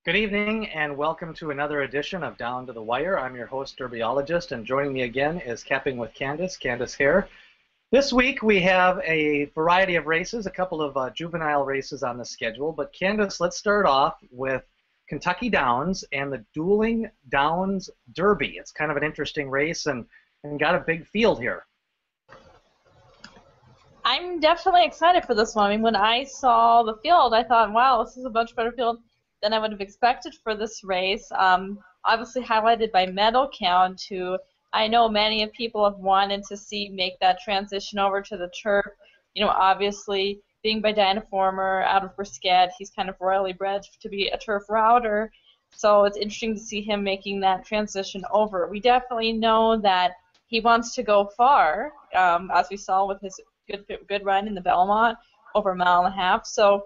Good evening and welcome to another edition of Down to the Wire. I'm your host, derbiologist, and joining me again is Capping with Candice, Candice here. This week we have a variety of races, a couple of juvenile races on the schedule, but Candice, let's start off with Kentucky Downs and the Dueling Downs Derby. It's kind of an interesting race and got a big field here. I'm definitely excited for this one. I mean, when I saw the field, I thought, wow, this is a much better field than I would have expected for this race. Obviously highlighted by medal count, who I know many of people have wanted to see make that transition over to the turf. You know, obviously being by Dynaformer out of Brisket, he's kind of royally bred to be a turf router. So it's interesting to see him making that transition over. We definitely know that he wants to go far, as we saw with his good run in the Belmont over a mile and a half. So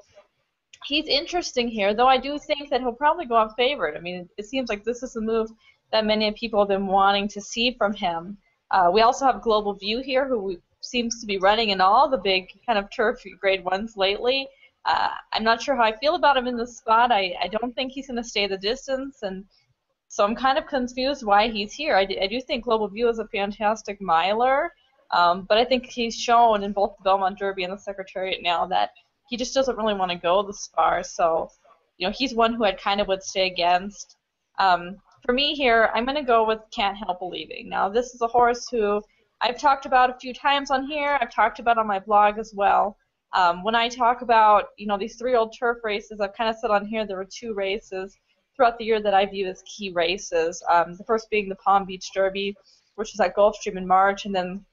he's interesting here, though I do think that he'll probably go off favorite. I mean, it seems like this is a move that many people have been wanting to see from him. We also have Global View here, who seems to be running in all the big kind of turf grade ones lately. I'm not sure how I feel about him in this spot. I don't think he's going to stay the distance, and so I'm kind of confused why he's here. I do think Global View is a fantastic miler, but I think he's shown in both the Belmont Derby and the Secretariat now that he just doesn't really want to go this far. So, you know, he's one who I kind of would stay against. For me here, I'm going to go with Can't Help Believing. Now, this is a horse who I've talked about a few times on here. I've talked about on my blog as well. When I talk about, you know, these 3 old turf races, I've kind of said on here there were 2 races throughout the year that I view as key races. The first being the Palm Beach Derby, which was at Gulfstream in March, and then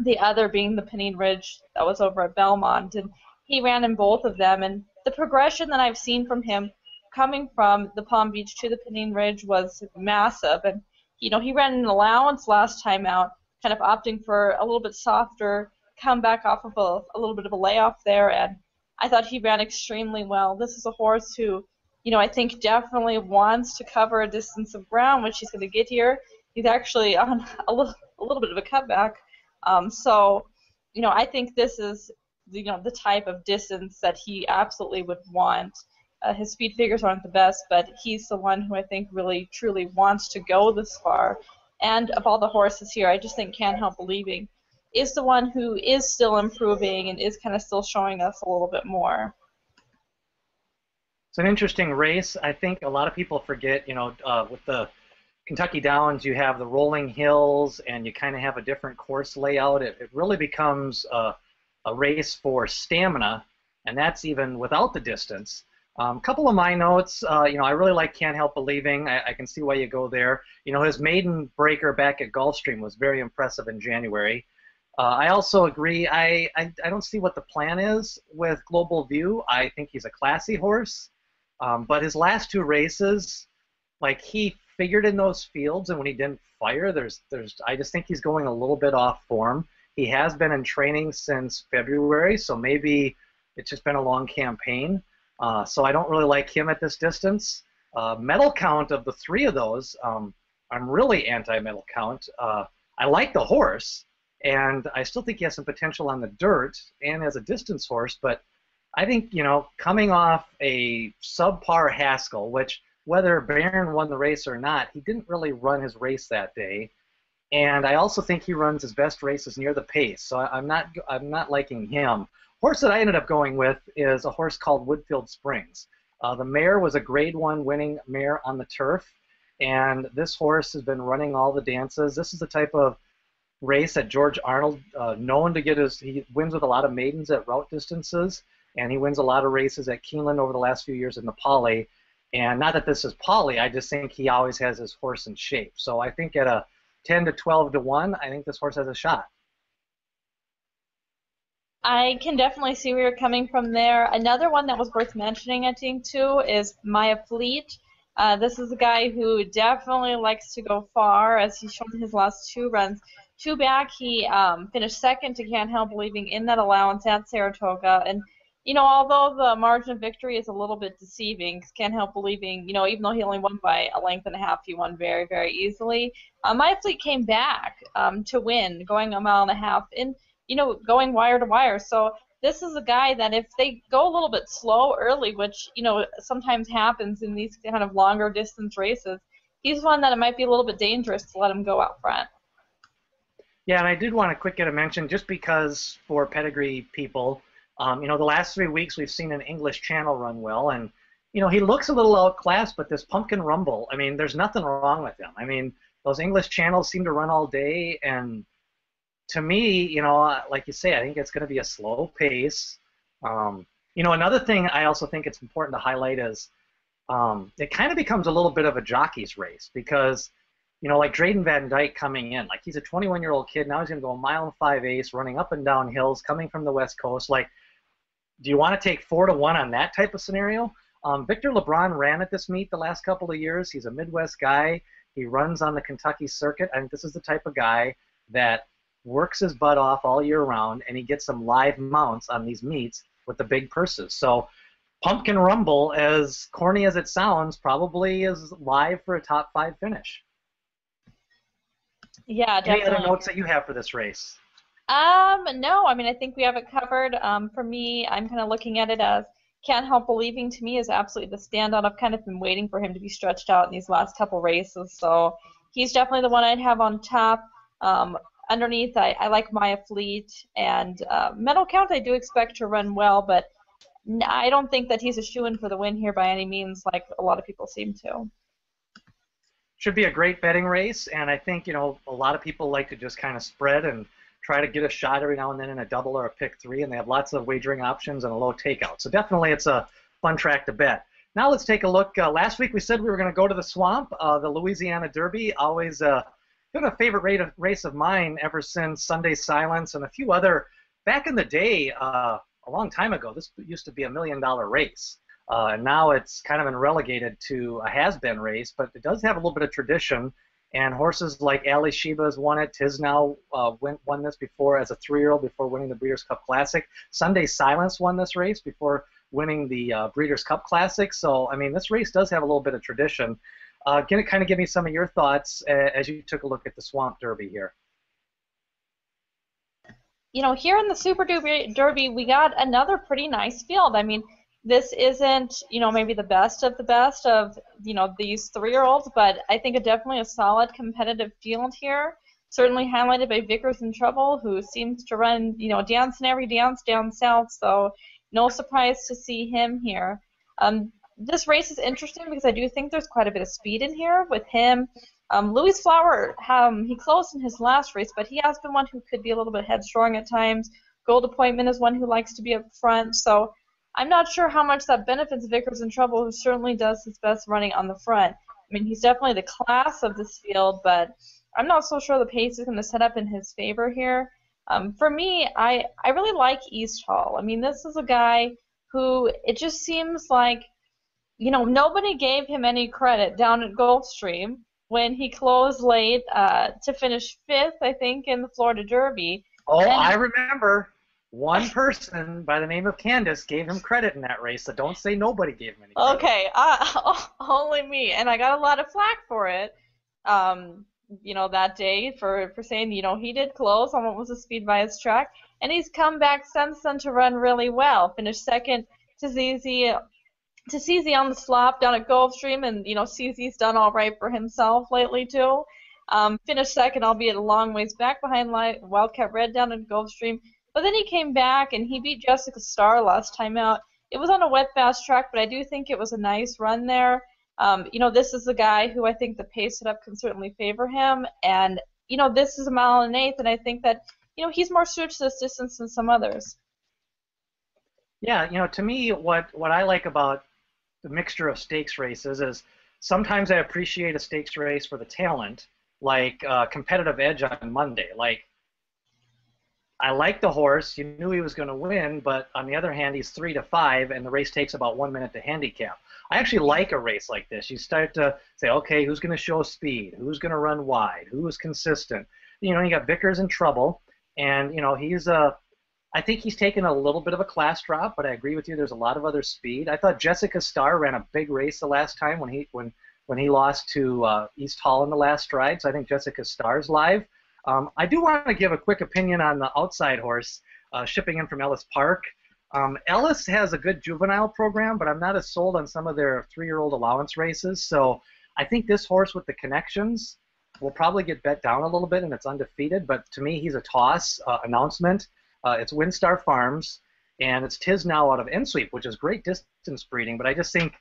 the other being the Pennine Ridge that was over at Belmont. And he ran in both of them, and the progression that I've seen from him coming from the Palm Beach to the Pennine Ridge was massive. And, you know, he ran an allowance last time out, kind of opting for a little bit softer comeback off of a little bit of a layoff there, and I thought he ran extremely well. This is a horse who, you know, I think definitely wants to cover a distance of ground when she's going to get here. He's actually on a little bit of a cutback. So, you know, I think this is, you know, the type of distance that he absolutely would want. His speed figures aren't the best, but he's the one who I think really, truly wants to go this far. And of all the horses here, I just think Can't Help Believing is the one who is still improving and is kind of still showing us a little bit more. It's an interesting race. I think a lot of people forget, you know, with the Kentucky Downs, you have the rolling hills and you kind of have a different course layout. It really becomes a race for stamina, and that's even without the distance. Couple of my notes, you know, I really like Can't Help Believing. I can see why you go there. You know, his maiden breaker back at Gulfstream was very impressive in January. I also agree, I don't see what the plan is with Global View. I think he's a classy horse, but his last 2 races, like, he figured in those fields, and when he didn't fire, I just think he's going a little bit off form. He has been in training since February, so maybe it's just been a long campaign. So I don't really like him at this distance. Medal count of the 3 of those, I'm really anti-medal count. I like the horse, and I still think he has some potential on the dirt and as a distance horse, but I think, you know, coming off a subpar Haskell, which whether Barron won the race or not, he didn't really run his race that day. And I also think he runs his best races near the pace, so I'm not liking him. Horse that I ended up going with is a horse called Woodfield Springs. The mare was a Grade 1 winning mare on the turf, and this horse has been running all the dances. This is the type of race that George Arnold, known to get he wins with a lot of maidens at route distances, and he wins a lot of races at Keeneland over the last few years in the Poly. And not that this is Poly, I just think he always has his horse in shape. So I think at a 10 to 12 to 1, I think this horse has a shot. I can definitely see where you're coming from there. Another one that was worth mentioning, I think, too, is Afleet. This is a guy who definitely likes to go far, as he's shown in his last 2 runs. 2 back, he finished second to Can't Help Believing in that allowance at Saratoga. And, you know, although the margin of victory is a little bit deceiving, Can't Help Believing, you know, even though he only won by a length and a half, he won very, very easily. Afleet came back to win, going a mile and a half in, you know, going wire to wire. So this is a guy that if they go a little bit slow early, which, sometimes happens in these kind of longer distance races, he's one that it might be a little bit dangerous to let him go out front. Yeah, and I did want to quick get a mention just because for pedigree people, the last 3 weeks we've seen an English Channel run well, and he looks a little outclassed, but this Pumpkin Rumble, I mean, there's nothing wrong with him. I mean, those English Channels seem to run all day, and to me, like you say, I think it's going to be a slow pace. Another thing I also think it's important to highlight is it kind of becomes a little bit of a jockey's race because, like Drayden Van Dyke coming in, like he's a 21-year-old kid, now he's going to go a mile and 5/8, running up and down hills, coming from the West Coast. Like, do you want to take 4-1 on that type of scenario? Victor LeBron ran at this meet the last couple of years. He's a Midwest guy. He runs on the Kentucky circuit. I think this is the type of guy that works his butt off all year round, and he gets some live mounts on these meets with the big purses. So Pumpkin Rumble, as corny as it sounds, probably is live for a top 5 finish. Yeah, definitely. Any other notes that you have for this race? No, I mean, I think we have it covered. For me, I'm kind of looking at it as Can't Help Believing to me is absolutely the standout. I've kind of been waiting for him to be stretched out in these last couple races, so he's definitely the one I'd have on top. Underneath, I like my Afleet, and Medal Count I do expect to run well, but I don't think that he's a shoo-in for the win here by any means, like a lot of people seem to. Should be a great betting race, and I think, a lot of people like to just kind of spread and try to get a shot every now and then in a double or a pick 3, and they have lots of wagering options and a low takeout. So definitely it's a fun track to bet. Now let's take a look. Last week we said we were going to go to the Swamp, the Louisiana Derby, always been a favorite race of mine ever since Sunday Silence and a few other. Back in the day, a long time ago, this used to be $1 million race. And now it's kind of been relegated to a has-been race, but it does have a little bit of tradition. And horses like Ali Sheba's won it. Tisnow won this before as a 3-year-old before winning the Breeders' Cup Classic. Sunday Silence won this race before winning the Breeders' Cup Classic. So, I mean, this race does have a little bit of tradition. Can you kind of give me some of your thoughts as you took a look at the Swamp Derby here? Here in the Super Derby, we got another pretty nice field. I mean, this isn't, maybe the best of these 3-year-olds, but I think definitely a solid competitive field here. Certainly highlighted by Vicar's in Trouble, who seems to run, dance in every dance down south, so no surprise to see him here. This race is interesting because I do think there's quite a bit of speed in here with him. Louis Flower, he closed in his last race, but he has been one who could be a little bit headstrong at times. Gold Appointment is one who likes to be up front, so I'm not sure how much that benefits Vickers in Trouble, who certainly does his best running on the front. I mean, he's definitely the class of this field, but I'm not so sure the pace is going to set up in his favor here. For me, I really like East Hall. I mean, this is a guy who it just seems like, nobody gave him any credit down at Gulfstream when he closed late to finish 5th, I think, in the Florida Derby. Oh, and I remember. One person by the name of Candice gave him credit in that race, so don't say nobody gave him any credit. Okay, only me, and I got a lot of flack for it, that day for saying, he did close on what was a speed bias track, and he's come back since then to run really well. Finished second to CZ on the slop down at Gulfstream, and CZ's done all right for himself lately too. Finished second, albeit a long ways back behind Wildcat Red down at Gulfstream. But then he came back and he beat Jessica Starr last time out. It was on a wet fast track, but I do think it was a nice run there. This is a guy who I think the pace setup can certainly favor him. And, this is a 1 1/8, and I think that, he's more suited to this distance than some others. Yeah, to me, what I like about the mixture of stakes races is sometimes I appreciate a stakes race for the talent, like Competitive Edge on Monday. Like, I like the horse. You knew he was going to win, but on the other hand, he's 3-5, and the race takes about 1 minute to handicap. I actually like a race like this. You start to say, okay, who's going to show speed? Who's going to run wide? Who is consistent? You got Vickers in Trouble, and I think he's taken a little bit of a class drop, but I agree with you. There's a lot of other speed. I thought Jessica Starr ran a big race the last time when he lost to East Hall in the last stride. So I think Jessica Starr's live. I do want to give a quick opinion on the outside horse shipping in from Ellis Park. Ellis has a good juvenile program, but I'm not as sold on some of their 3-year-old allowance races. So I think this horse with the connections will probably get bet down a little bit, and it's undefeated. But to me, he's a toss announcement. It's Windstar Farms, and it's Tiz Now out of N-Sweep, which is great distance breeding. But I just think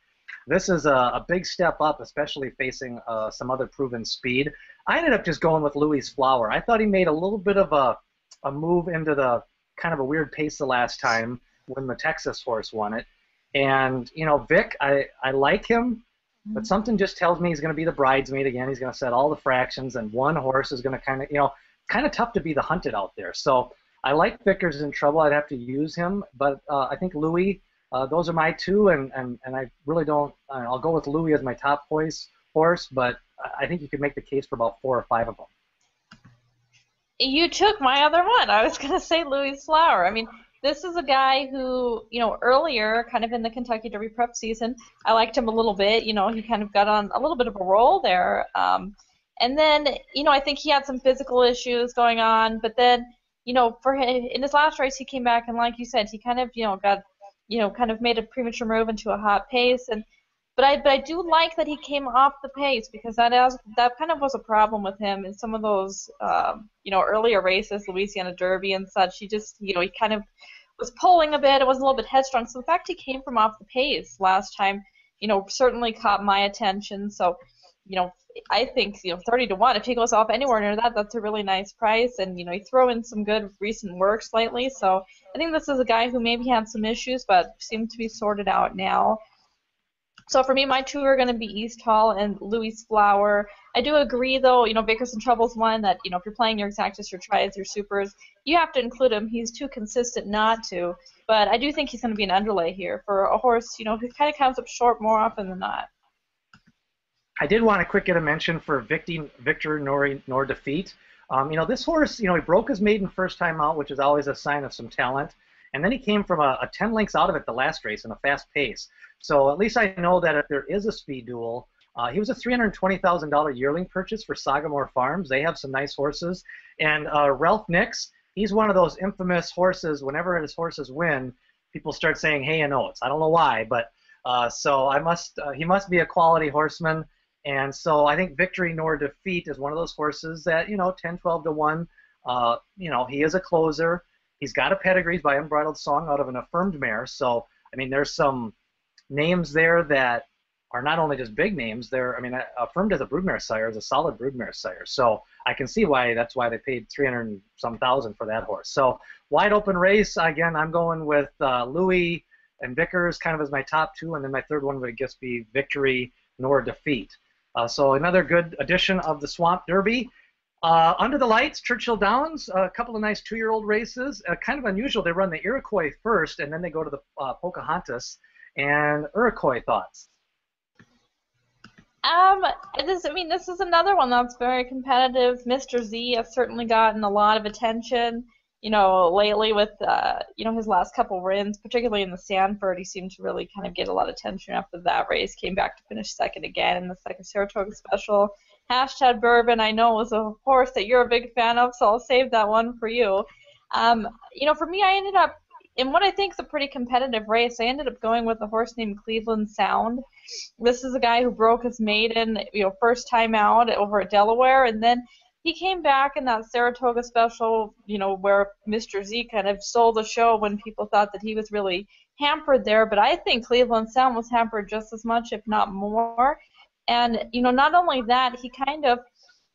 this is a big step up, especially facing some other proven speed. I ended up just going with Louis Flower. I thought he made a little bit of a move into the kind of a weird pace the last time when the Texas horse won it. And, you know, Vic, I like him, but something just tells me he's going to be the bridesmaid again. He's going to set all the fractions, and one horse is going to kind of, you know, kind of tough to be the hunted out there. So I like Vickers in trouble. I'd have to use him, but I think Louis, those are my two, and I really don't, I'll go with Louis as my top horse, but I think you could make the case for about 4 or 5 of them. You took my other one. I was going to say Louis Flower. I mean, this is a guy who, you know, earlier, kind of in the Kentucky Derby prep season, I liked him a little bit. You know, he kind of got on a little bit of a roll there. And then, you know, I think he had some physical issues going on. But then, you know, for him, in his last race, he came back, and like you said, he kind of, you know, got, you know, kind of made a premature move into a hot pace. But I do like that he came off the pace, because that kind of was a problem with him in some of those you know, earlier races, Louisiana Derby and such. He just, you know, he kind of was pulling a bit. It was a little bit headstrong. So the fact he came from off the pace last time, you know, certainly caught my attention. So, you know, I think, you know, 30-1, if he goes off anywhere near that, that's a really nice price. And, you know, you throw in some good recent work slightly. So I think this is a guy who maybe had some issues, but seemed to be sorted out now. So for me, my two are going to be East Hall and Louis Flower. I do agree, though, you know, Vickers and Trouble's one that, you know, if you're playing your exactas, your triads, your supers, you have to include him. He's too consistent not to. But I do think he's going to be an underlay here for a horse, you know, who kind of comes up short more often than not. I did want to quick get a mention for Victor Nor Defeat. You know, this horse, you know, he broke his maiden first time out, which is always a sign of some talent. And then he came from a 10 lengths out of it the last race in a fast pace. So at least I know that if there is a speed duel, he was a $320,000 yearling purchase for Sagamore Farms. They have some nice horses. And Ralph Nix, he's one of those infamous horses. Whenever his horses win, people start saying, hey and oats. I don't know why, but so he must be a quality horseman. And so I think Victory Nor Defeat is one of those horses that, you know, 10-12-1, you know, he is a closer. He's got a pedigree by Unbridled Song out of an affirmed mare. So, I mean, there's some names there that are not only just big names. They're, I mean, affirmed as a broodmare sire is a solid broodmare sire. So I can see why that's why they paid 300 and some thousand for that horse. So wide open race. Again, I'm going with Louis and Vickers kind of as my top two, and then my third one would just be Victory Nor Defeat. So another good edition of the Swamp Derby. Under the lights, Churchill Downs, a couple of nice 2-year-old races. Kind of unusual. They run the Iroquois first, and then they go to the Pocahontas. And Iroquois thoughts? This is another one that's very competitive. Mr. Z has certainly gotten a lot of attention, you know, lately with, you know, his last couple wins, particularly in the Sanford. He seemed to really kind of get a lot of attention after that race. Came back to finish second again in the second Saratoga Special. Hashtag Bourbon, I know, was a horse that you're a big fan of, so I'll save that one for you. You know, for me, I ended up, in what I think is a pretty competitive race, I ended up going with a horse named Cleveland Sound. This is a guy who broke his maiden, you know, first time out over at Delaware, and then he came back in that Saratoga Special, you know, where Mr. Z kind of stole the show when people thought that he was really hampered there. But I think Cleveland Sound was hampered just as much, if not more. And, you know, not only that, he kind of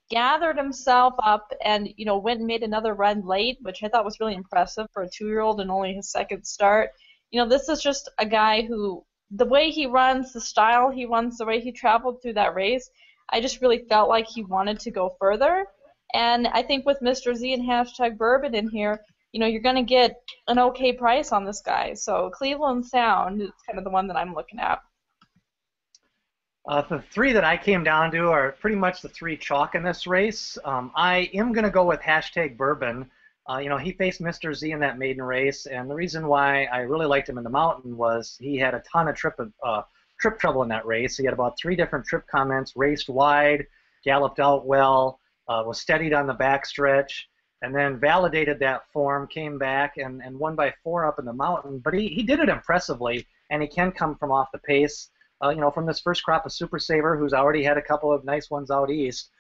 gathered himself up and, you know, went and made another run late, which I thought was really impressive for a 2-year-old and only his second start. You know, this is just a guy who, the way he runs, the style he runs, the way he traveled through that race, I just really felt like he wanted to go further. And I think with Mr. Z and hashtag Bourbon in here, you know, you're going to get an okay price on this guy. So Cleveland Sound is kind of the one that I'm looking at. The three that I came down to are pretty much the three chalk in this race. I am going to go with hashtag Bourbon. You know, he faced Mr. Z in that maiden race, and the reason why I really liked him in the mountain was he had a ton of trip trouble in that race. He had about 3 different trip comments, raced wide, galloped out well, was steadied on the backstretch, and then validated that form, came back and won by 4 up in the mountain. But he did it impressively, and he can come from off the pace, from this first crop of Super Saver, who's already had a couple of nice ones out east.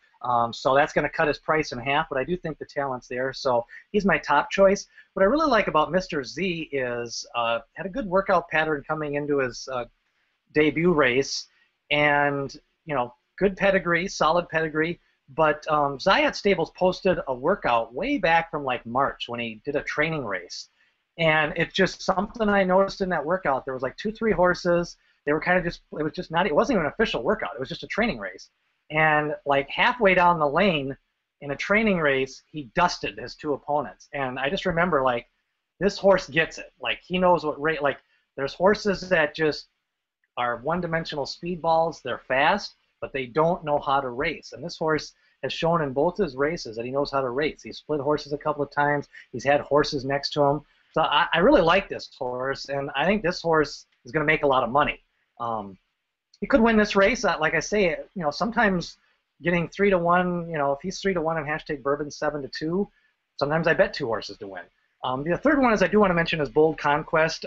So that's going to cut his price in half, but I do think the talent's there. So he's my top choice. What I really like about Mr. Z is had a good workout pattern coming into his debut race, and good pedigree, solid pedigree. But Zayat Stables posted a workout way back from like March when he did a training race, and it's just something I noticed in that workout. There was like 2-3 horses. They were kind of just, it was just not, it wasn't even an official workout. It was just a training race. And like halfway down the lane in a training race, he dusted his 2 opponents. And I just remember, like, this horse gets it. Like, he knows what rate, like, there's horses that just are one-dimensional speedballs. They're fast, but they don't know how to race. And this horse has shown in both his races that he knows how to race. He's split horses a couple of times. He's had horses next to him. So I really like this horse, and I think this horse is going to make a lot of money. He could win this race. Like I say, sometimes getting 3-1, if he's 3-1 and hashtag Bourbon 7-2, sometimes I bet 2 horses to win. The third one is I do want to mention is Bold Conquest.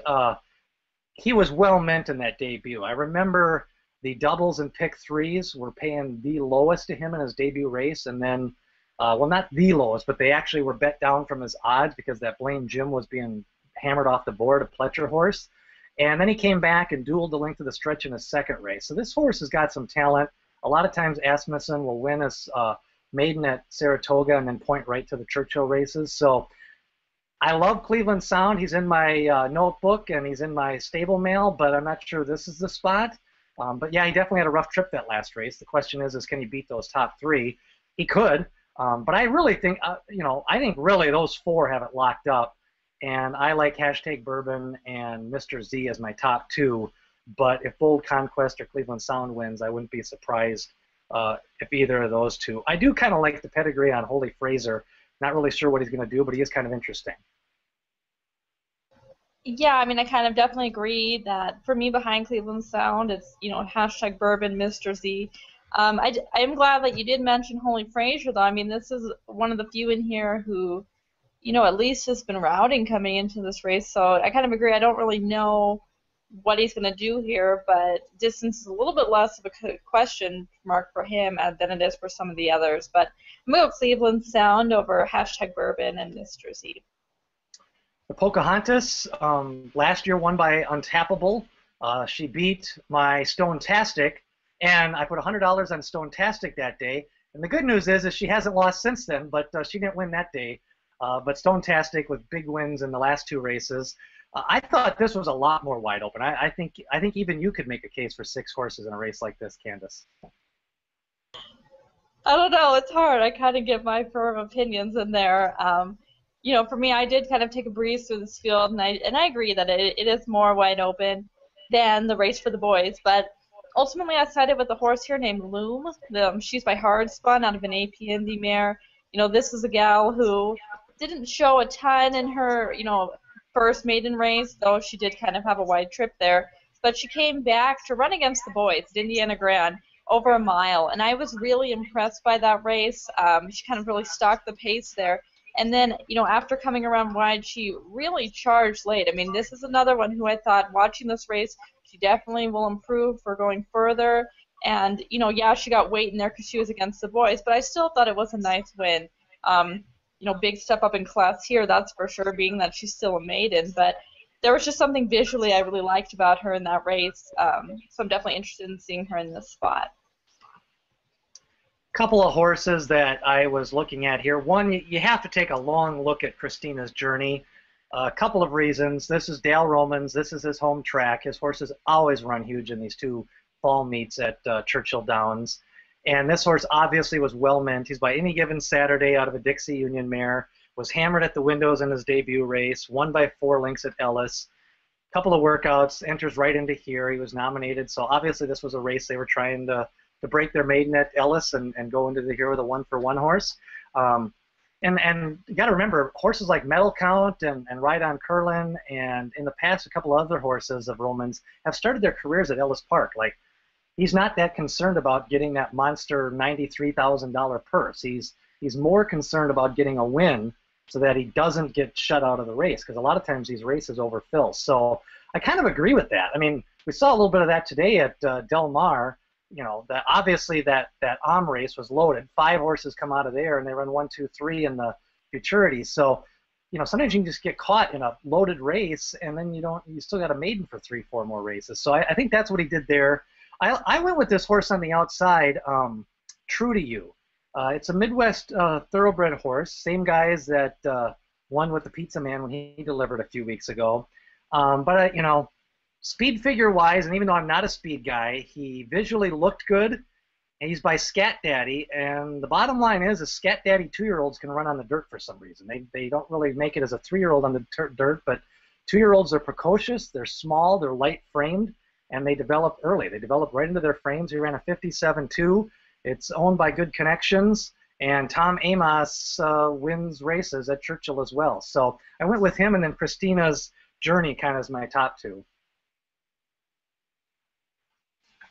He was well meant in that debut. I remember the doubles and pick 3s were paying the lowest to him in his debut race, and then, well, not the lowest, but they actually were bet down from his odds because that Blame Jim was being hammered off the board, a Pletcher horse. And then he came back and dueled the length of the stretch in his second race. So this horse has got some talent. A lot of times Asmussen will win his maiden at Saratoga and then point right to the Churchill races. So I love Cleveland Sound. He's in my notebook and he's in my stable mail, but I'm not sure this is the spot. But yeah, he definitely had a rough trip that last race. The question is can he beat those top 3? He could. But I really think, I think really those 4 have it locked up. And I like hashtag Bourbon and Mr. Z as my top 2. But if Bold Conquest or Cleveland Sound wins, I wouldn't be surprised if either of those 2. I do kind of like the pedigree on Holy Fraser. Not really sure what he's going to do, but he is kind of interesting. Yeah, I mean, I kind of definitely agree that for me behind Cleveland Sound, it's, hashtag Bourbon, Mr. Z. I am glad that you did mention Holy Fraser, though. I mean, this is one of the few in here who, at least has been routing coming into this race. So I kind of agree. I don't really know what he's going to do here, but distance is a little bit less of a question mark for him than it is for some of the others. But I'm going to go Cleveland Sound over hashtag Bourbon and Mr. Z. The Pocahontas last year won by Untappable. She beat my Stone-tastic, and I put $100 on Stone-tastic that day. And the good news is she hasn't lost since then, but she didn't win that day. But Stone-tastic with big wins in the last 2 races. I thought this was a lot more wide open. I think even you could make a case for 6 horses in a race like this, Candice. I don't know. It's hard. I kind of get my firm opinions in there. For me, I did kind of take a breeze through this field, and I agree that it is more wide open than the race for the boys. But ultimately, I sided with a horse here named Loom. She's by Hard Spun out of an AP Indy mare. This is a gal who didn't show a ton in her, first maiden race, though she did kind of have a wide trip there. But she came back to run against the boys at Indiana Grand over a mile, and I was really impressed by that race. She kind of really stalked the pace there. And then, after coming around wide, she really charged late. I mean, this is another one who I thought, watching this race, she definitely will improve for going further. And, yeah, she got weight in there because she was against the boys, but I still thought it was a nice win. Big step up in class here, that's for sure, being that she's still a maiden. But there was just something visually I really liked about her in that race. So I'm definitely interested in seeing her in this spot. Couple of horses that I was looking at here. One, you have to take a long look at Cristina's journey. A couple of reasons. This is Dale Romans. This is his home track. His horses always run huge in these 2 fall meets at Churchill Downs. And this horse obviously was well meant. He's by Any Given Saturday out of a Dixie Union mare. Was hammered at the windows in his debut race. Won by 4 lengths at Ellis. Couple of workouts. Enters right into here. He was nominated. So obviously this was a race they were trying to break their maiden at Ellis and go into the here with a 1-for-1 horse. And you got to remember, horses like Medal Count and Ride on Curlin and in the past a couple other horses of Romans have started their careers at Ellis Park. Like, he's not that concerned about getting that monster $93,000 purse. He's He's more concerned about getting a win so that he doesn't get shut out of the race, because a lot of times these races overfill. So I kind of agree with that. I mean, we saw a little bit of that today at Del Mar. You know, that obviously that race was loaded. 5 horses come out of there, and they run 1, 2, 3 in the futurity. So, you know, sometimes you can just get caught in a loaded race, and then you still got a maiden for 3, 4 more races. So I think that's what he did there. I went with this horse on the outside, True to You. It's a Midwest thoroughbred horse, same guys that won with the Pizza Man when he delivered a few weeks ago. But you know, speed figure wise, and even though I'm not a speed guy, he visually looked good. And he's by Scat Daddy, and the bottom line is Scat Daddy 2-year-olds can run on the dirt for some reason. They don't really make it as a 3-year-old on the dirt, but 2-year-olds are precocious, they're small, they're light framed, and they develop early. They develop right into their frames. He ran a 57-2. It's owned by Good Connections, and Tom Amos wins races at Churchill as well. So I went with him, and then Christina's Journey kind of is my top 2.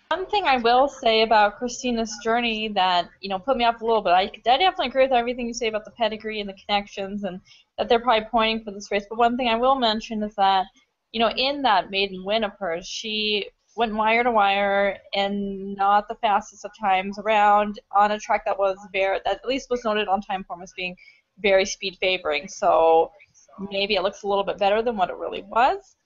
One thing I will say about Christina's Journey that, you know, put me off a little bit, I definitely agree with everything you say about the pedigree and the connections and that they're probably pointing for this race. But one thing I will mention is that, you know, in that maiden win of hers, she went wire to wire and not the fastest of times around on a track that was that at least was noted on time form as being very speed favoring. So maybe it looks a little bit better than what it really was.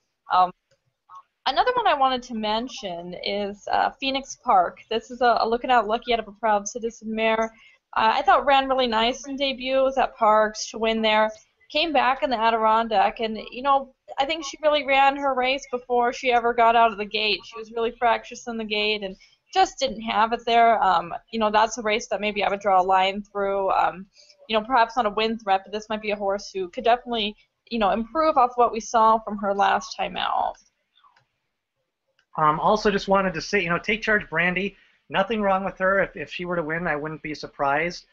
Another one I wanted to mention is Phoenix Park. This is a Looking Out Lucky out of a Proud Citizen mare. I thought ran really nice in debut. Was at Parks to win there. Came back in the Adirondack, and you know, I think she really ran her race before she ever got out of the gate. She was really fractious in the gate and just didn't have it there. You know, that's a race that maybe I would draw a line through. You know, perhaps not a win threat, but this might be a horse who could definitely, you know, improve off what we saw from her last time out. Also, just wanted to say, you know, Take Charge Brandy, nothing wrong with her. If she were to win, I wouldn't be surprised.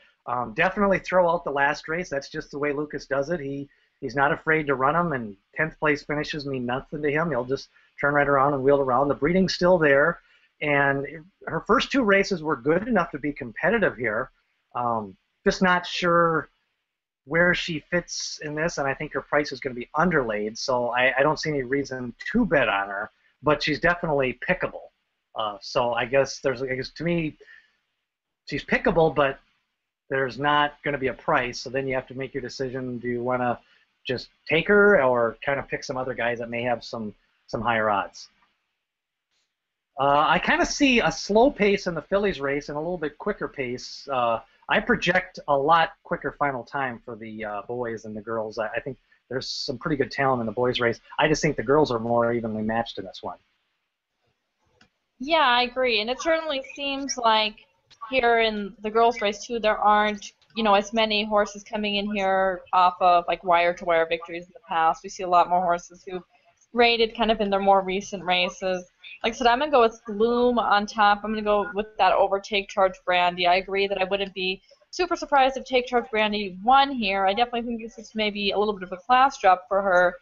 Definitely throw out the last race. That's just the way Lucas does it. He's not afraid to run them, and 10th place finishes mean nothing to him. He'll just turn right around and wheel around. The breeding's still there, and her first 2 races were good enough to be competitive here. Just not sure where she fits in this, and I think her price is going to be underlaid, so I don't see any reason to bet on her. But she's definitely pickable. So I guess to me, she's pickable, but there's not going to be a price. So then you have to make your decision. Do you want to just take her or kind of pick some other guys that may have some higher odds? I kind of see a slow pace in the fillies race and a little bit quicker pace. I project a lot quicker final time for the boys than the girls. I think there's some pretty good talent in the boys' race. I just think the girls are more evenly matched in this one. Yeah, I agree. And it certainly seems like here in the girls' race, too, there aren't, you know, as many horses coming in here off of, like, wire-to-wire victories in the past. We see a lot more horses who've rated kind of in their more recent races. Like I said, I'm going to go with Loom on top. I'm going to go with that over Take Charge Brandy. I agree that I wouldn't be super surprised if Take Charge Brandy won here. I definitely think this is maybe a little bit of a class drop for her,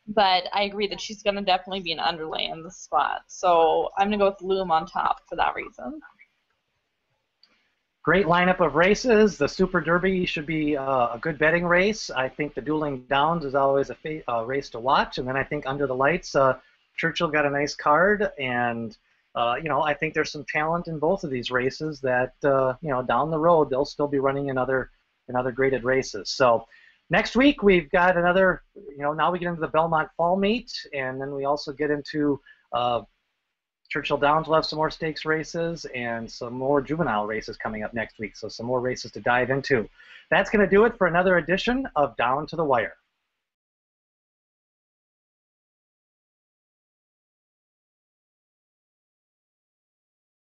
but I agree that she's going to definitely be an underlay in this spot. So I'm going to go with Loom on top for that reason. Great lineup of races. The Super Derby should be a good betting race. I think the Dueling Downs is always a race to watch. And then I think Under the Lights, Churchill got a nice card, and you know, I think there's some talent in both of these races that you know, down the road they'll still be running in other graded races. So next week we've got another, you know, now we get into the Belmont Fall Meet, and then we also get into Churchill Downs will have some more stakes races and some more juvenile races coming up next week. So some more races to dive into. That's going to do it for another edition of Down to the Wire.